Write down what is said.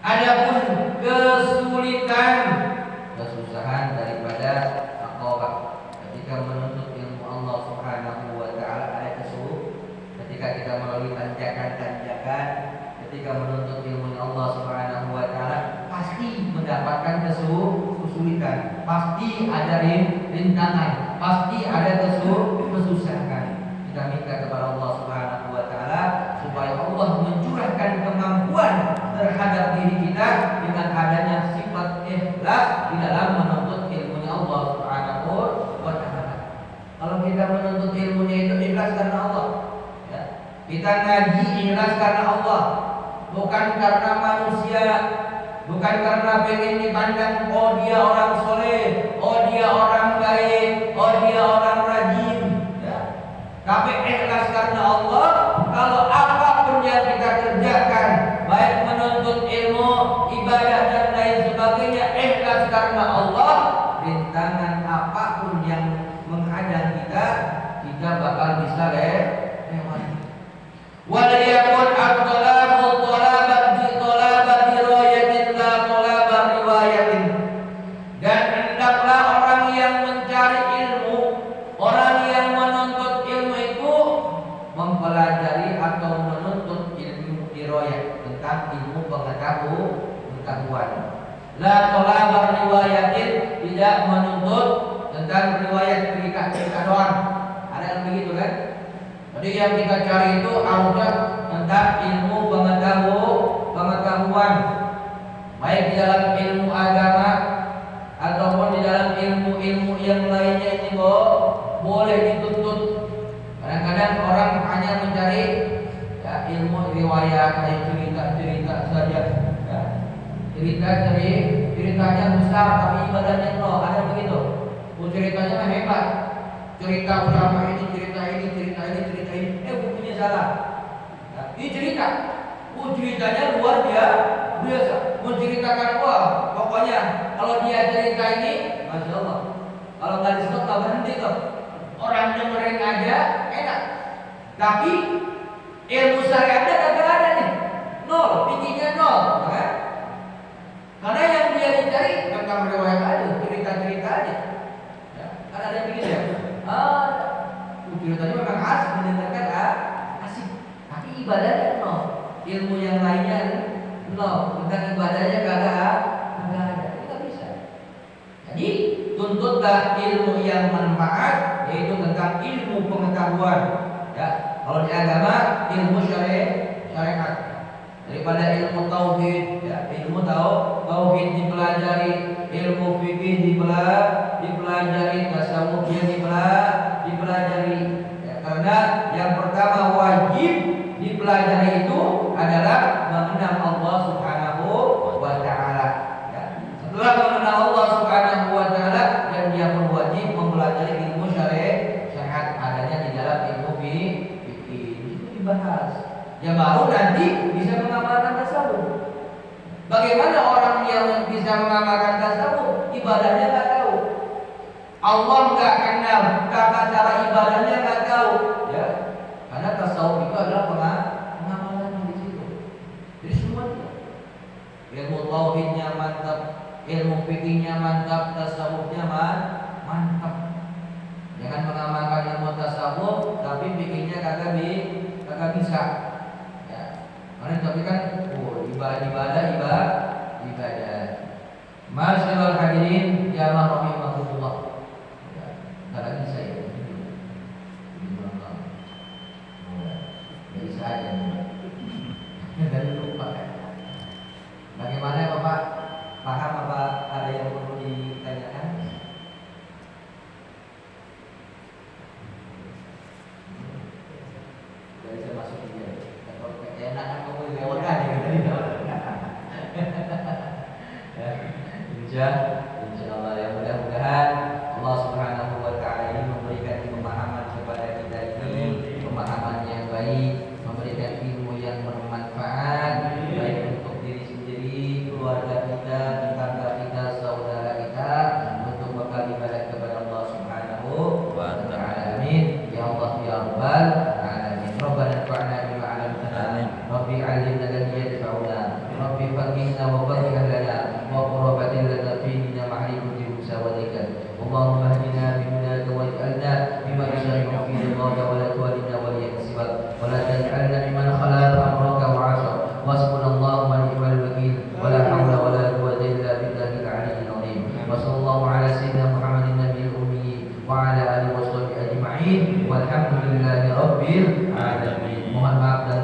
Adapun kesulitan, kesusahan daripada aqabah ketika menuntut ilmu Allah Subhanahu wa taala ada kesulitan. Ketika kita melalui tanjakan-tanjakan, ketika menuntut ilmu Allah Subhanahu wa taala pasti mendapatkan kesulitan, pasti ada rintangan, pasti ada kesusahan. Kita minta kepada Allah Subhanahu wa taala supaya Allah mencurahkan kemampuan terhadap diri kita dengan adanya sifat ikhlas di dalam menuntut ilmunya Allah Subhanahu wa taala. Kalau kita menuntut ilmunya itu ikhlas karena Allah, ya. Kita ngaji ikhlas karena Allah, bukan karena manusia, bukan karena pengen dipandang oh dia orang soleh, oh dia orang baik, oh dia orang rajin, ya. Tapi ikhlas karena Allah. Kalau apapun yang kita kerjakan, baik menuntut ilmu, ibadah dan lain sebagainya, ikhlas karena Allah, rintangan apapun yang menghadang kita, kita bakal bisa lewati. Waliyakun at-talabu talaban bi talabati riwayatin la talaba riwayatin. Dan hendaklah orang yang mencari ilmu, orang yang menuntut ilmu itu mempelajari atau menuntut ilmu riwayat, tentang ilmu pengetahuan. La talaba riwayatin, tidak menuntut tentang riwayat cerita doang. Ada yang begitu kan? Jadi yang kita cari itu harusnya tentang ilmu pengetahuan, baik di dalam ilmu agama ataupun di dalam ilmu-ilmu yang lainnya. Ini boleh dituntut. Kadang-kadang orang hanya mencari ya, ilmu riwayat, kayak cerita-cerita saja, ya. Ceritanya besar tapi ibadahnya nol. Ada yang begitu. Ceritanya hebat. Cerita ulama ini, cerita ini. Bukunya salah. Ya, ini cerita. Ceritanya luar biasa. Menceritakan pokoknya kalau dia cerita ini, masya Allah. Kalau nggak disebut nggak berhenti tuh. Orang dengerin aja enak. Tapi ilmu syariatnya kagak ada nih. Nol, bikinnya nol, kan? Karena yang dia dicari tentang riwayat aja, cerita aja. Ya, kan ada yang begitu ya. Ceritanya memang asik, mendengarkan asik, tapi ibadahnya nol, ilmu yang lainnya nol, tentang ibadahnya kagak ada, ini nggak bisa. Jadi tuntutlah ilmu yang manfaat, yaitu tentang ilmu pengetahuan. Ya, kalau di agama ilmu syariat, daripada ilmu tauhid, ya, ilmu tauhid dipelajari, ilmu fikih dipelajari, tasawufnya dipelajari. Ya, karena yang pertama wajib dipelajari itu adalah mengenal Allah Subhanahu wa taala. Ya. Setelah mengenal Allah Subhanahu wa taala, dan dia pun wajib mempelajari ilmu syariat adanya di dalam ilmu fikih. Itu dibahas. Ya baru nanti bisa mengamalkan tasawuf. Bagaimana orang yang bisa mengamalkan tasawuf, ibadahnya nggak tahu, Allah nggak kenal, tata cara ibadahnya nggak tahu, ya. Karena tasawuf itu adalah pengamalan di situ. Jadi semuanya, ilmu tauhidnya mantap, ilmu fikihnya mantap, tasawufnya mantap. Jangan mengamalkan ilmu tasawuf, tapi fikihnya kagak bisa. Karena tapi kan ibadah. Masyaallah hadirin ya rahimahullah. Enggak lagi saya. Bisa aja. Dari lupa kan. Bagaimana Bapak? Paham apa ada yang perlu ditanyakan? Jadi saya masuk dia. Enak kan kamu lewat aja gitu. Insya Allah ya, mudah-mudahan Allah Subhanahu wa taala ini memberikan pemahaman kepada kita ini, pemahaman yang baik, memberikan ilmu yang bermanfaat baik untuk diri sendiri, keluarga kita, tetangga kita, saudara kita, untuk bekal ibadah kepada Allah Subhanahu wa taala. Amin ya Allah ya rabbal alamin. Rabbana fa'alna bima 'allamtana, rabbi 'allimna alladhi yanfa'una, rabbi faqihna wa rabbil alamin. Mohon maaf dan